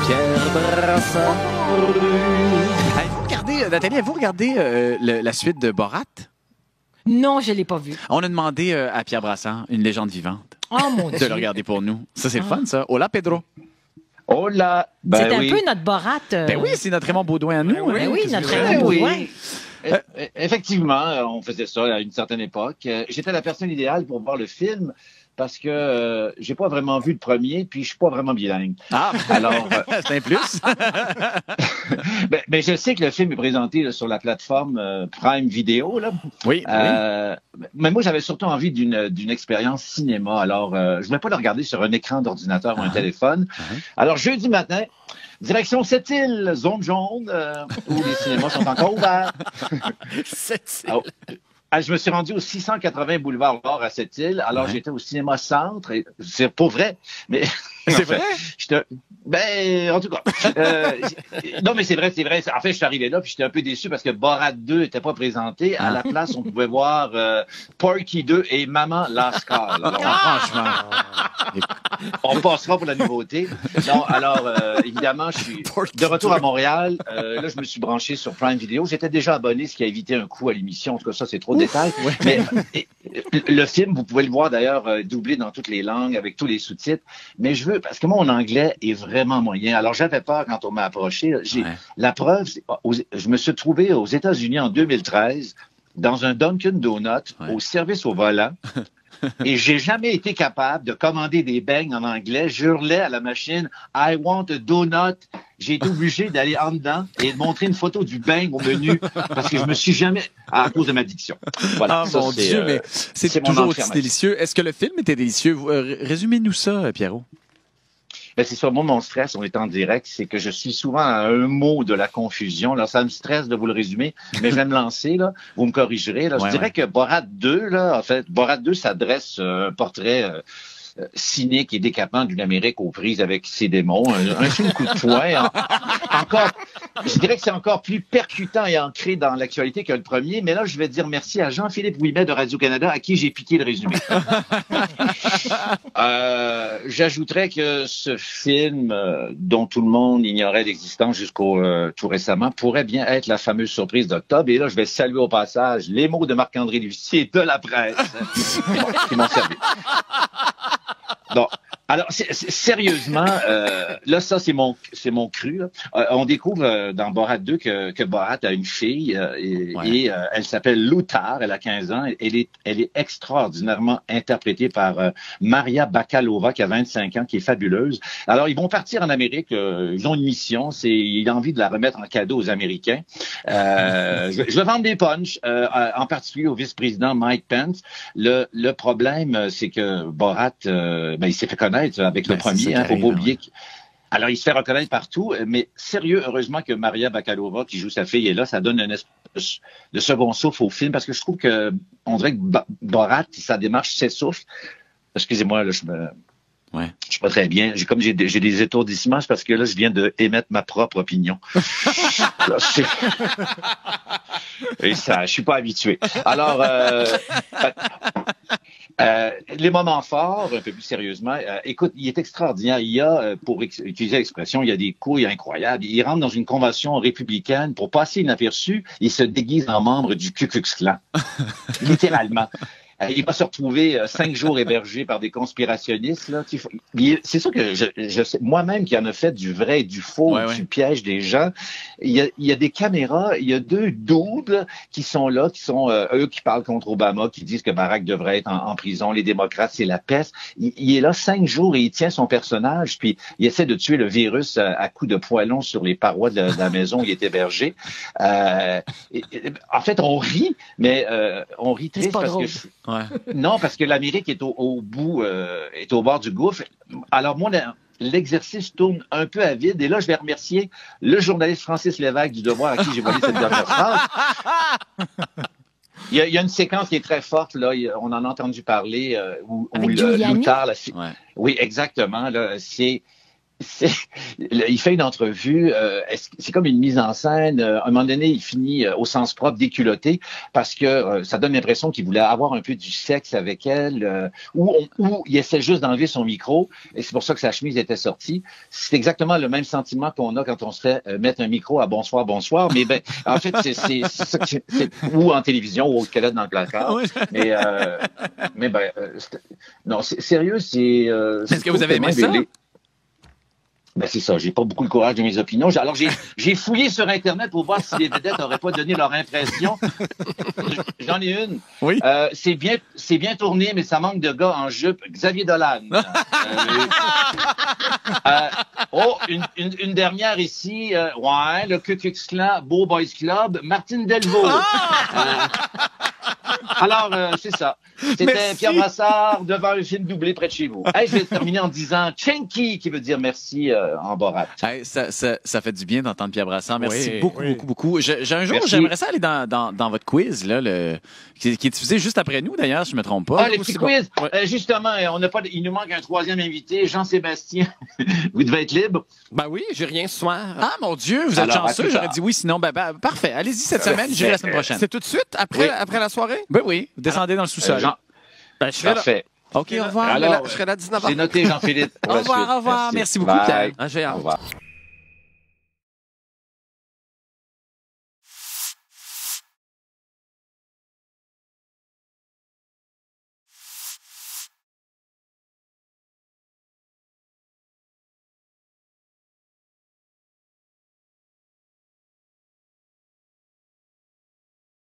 Pierre Brassard. Avez-vous regardé, Nathalie, avez-vous regardé la suite de Borat? Non, je ne l'ai pas vu. On a demandé à Pierre Brassard, une légende vivante, Oh mon de Dieu. le regarder pour nous. Ça, c'est le fun, ça. Hola, Pedro. Hola! C'est un peu notre Borat. Ben oui, c'est notre Raymond Baudouin à nous. Ben oui, Qu'est-ce notre que tu veux? Raymond Baudouin. Effectivement, on faisait ça à une certaine époque. J'étais la personne idéale pour voir le film parce que j'ai pas vraiment vu le premier, puis je suis pas vraiment bilingue. Ah, alors c'est un plus. ben, je sais que le film est présenté là, sur la plateforme Prime Video. Là. Oui. Mais moi, j'avais surtout envie d'une expérience cinéma. Alors, je voulais pas le regarder sur un écran d'ordinateur ou un téléphone. Alors, jeudi matin, direction Sept-Îles, zone jaune, où les cinémas sont encore ouverts. Sept-Îles. Je me suis rendu au 680 boulevard Laure à Sept-Îles. Alors, j'étais au cinéma Centre. Et c'est pas vrai, mais... C'est vrai? Ben, en tout cas. Non, mais c'est vrai. En fait, je suis arrivé là, puis j'étais un peu déçu parce que Borat 2 n'était pas présenté. À la place, on pouvait voir Porky 2 et Maman Lascar. Alors, Franchement. on passera pour la nouveauté. Non, alors, évidemment, je suis de retour à Montréal. Là, je me suis branché sur Prime Video. J'étais déjà abonné, ce qui a évité un coup à l'émission. En tout cas, ça, c'est trop de détails. Ouais. Mais le film, vous pouvez le voir d'ailleurs doublé dans toutes les langues, avec tous les sous-titres. Mais je veux, parce que moi, mon anglais est vraiment moyen. Alors, j'avais peur quand on m'a approché. La preuve, je me suis trouvé aux États-Unis en 2013 dans un Dunkin' Donut au service au volant. Et j'ai jamais été capable de commander des beignes en anglais. J'hurlais à la machine « I want a donut ». J'ai été obligé d'aller en dedans et de montrer une photo du beigne au menu parce que je me suis jamais... à cause de ma diction. Voilà, Ah, mon Dieu, mais c'est toujours aussi délicieux. Est-ce que le film était délicieux? Résumez-nous ça, Pierrot. Ben, c'est ça, moi, mon stress, on est en direct, c'est que je suis souvent à un mot de la confusion. Là, ça me stresse de vous le résumer, mais je vais me lancer, là. Vous me corrigerez, là. Je dirais que Borat 2, là, en fait, Borat 2 s'adresse un portrait cynique et décapant d'une Amérique aux prises avec ses démons. Un film coup de poing. Encore, je dirais que c'est encore plus percutant et ancré dans l'actualité que le premier, mais là, je vais dire merci à Jean-Philippe Ouimet de Radio-Canada, à qui j'ai piqué le résumé. J'ajouterais que ce film, dont tout le monde ignorait l'existence jusqu'au tout récemment, pourrait bien être la fameuse surprise d'octobre. Et là, je vais saluer au passage les mots de Marc-André Lucier de la presse qui m'ont servi. Bon, alors sérieusement, là ça c'est mon cru. Là. On découvre dans Borat 2 que Borat a une fille et elle s'appelle Loutar, elle a 15 ans. Elle est extraordinairement interprétée par Maria Bakalova qui a 25 ans, qui est fabuleuse. Alors ils vont partir en Amérique, ils ont une mission, il a envie de la remettre en cadeau aux Américains. Je vais vendre des punchs, en particulier au vice-président Mike Pence. Le problème, c'est que Borat il s'est fait connaître avec le premier, faut pas oublier. Alors, il se fait reconnaître partout, mais sérieux, heureusement que Maria Bakalova, qui joue sa fille, est là, ça donne une espèce de second souffle au film, parce que je trouve que, on dirait que Borat, sa démarche s'essouffle. Excusez-moi, là, je suis pas très bien. J'ai des étourdissements, c'est parce que là, je viens de émettre ma propre opinion. Là, et ça, je suis pas habitué. Alors, les moments forts, un peu plus sérieusement, écoute, il est extraordinaire. Il y a, pour utiliser l'expression, il y a des couilles incroyables. Il rentre dans une convention républicaine pour passer inaperçu. Il se déguise en membre du Ku Klux Klan. Littéralement. Il va se retrouver 5 jours hébergé par des conspirationnistes. Là. C'est ça que je sais. Moi-même qui en a fait du vrai et du faux, du piège des gens. Il y a des caméras, il y a 2 doubles qui sont là, qui sont eux qui parlent contre Obama, qui disent que Barack devrait être en prison, les démocrates, c'est la peste. Il est là 5 jours et il tient son personnage, puis il essaie de tuer le virus à coups de poêlon sur les parois de la maison où il est hébergé. En fait, on rit, mais on rit triste parce que... Non, parce que l'Amérique est au bout, est au bord du gouffre. Alors moi, l'exercice tourne un peu à vide. Et là, je vais remercier le journaliste Francis Lévesque du Devoir à qui j'ai volé cette dernière phrase. Il y a une séquence qui est très forte, là. On en a entendu parler, où Loutard... Oui, exactement. Là, il fait une entrevue, c'est comme une mise en scène. À un moment donné, il finit au sens propre déculotté parce que ça donne l'impression qu'il voulait avoir un peu du sexe avec elle, ou il essaie juste d'enlever son micro, et c'est pour ça que sa chemise était sortie. C'est exactement le même sentiment qu'on a quand on se fait mettre un micro à bonsoir, bonsoir. Mais ben, en fait, c'est ou en télévision ou au squelette dans le placard. Mais non, c'est sérieux, c'est. Est-ce que vous avez aimé ça? Ben c'est ça, j'ai pas beaucoup le courage de mes opinions. Alors j'ai fouillé sur Internet pour voir si les vedettes n'auraient pas donné leur impression. J'en ai une. Oui. C'est bien tourné, mais ça manque de gars en jupe. Xavier Dolan. Une dernière ici. Ouais, le Ku Klux Klan, Beau Boys Club, Martine Delvaux. Alors, c'est ça. C'était Pierre Brassard devant un film doublé près de chez vous. Hey, je vais terminer en disant Chenki, qui veut dire merci en borat. Hey, ça fait du bien d'entendre Pierre Brassard. Merci beaucoup. Un jour, Merci. j'aimerais ça aller dans votre quiz, là, qui est diffusé juste après nous, d'ailleurs, si je me trompe pas. Ah, le petit quiz. Ouais. Justement, il nous manque un troisième invité, Jean-Sébastien. Vous devez être libre. Ben oui, j'ai rien ce soir. Ah, mon Dieu, vous êtes chanceux. J'aurais dit oui, sinon, parfait. Allez-y cette semaine, j'irai la semaine prochaine. C'est tout de suite, après la soirée? Ben oui, vous descendez dans le sous-sol. Je serai Parfait. OK, au revoir. Alors, je serai là à 19h. c'est noté, Jean-Philippe. Au revoir. Merci beaucoup, Pierre. J'ai hâte. Au revoir.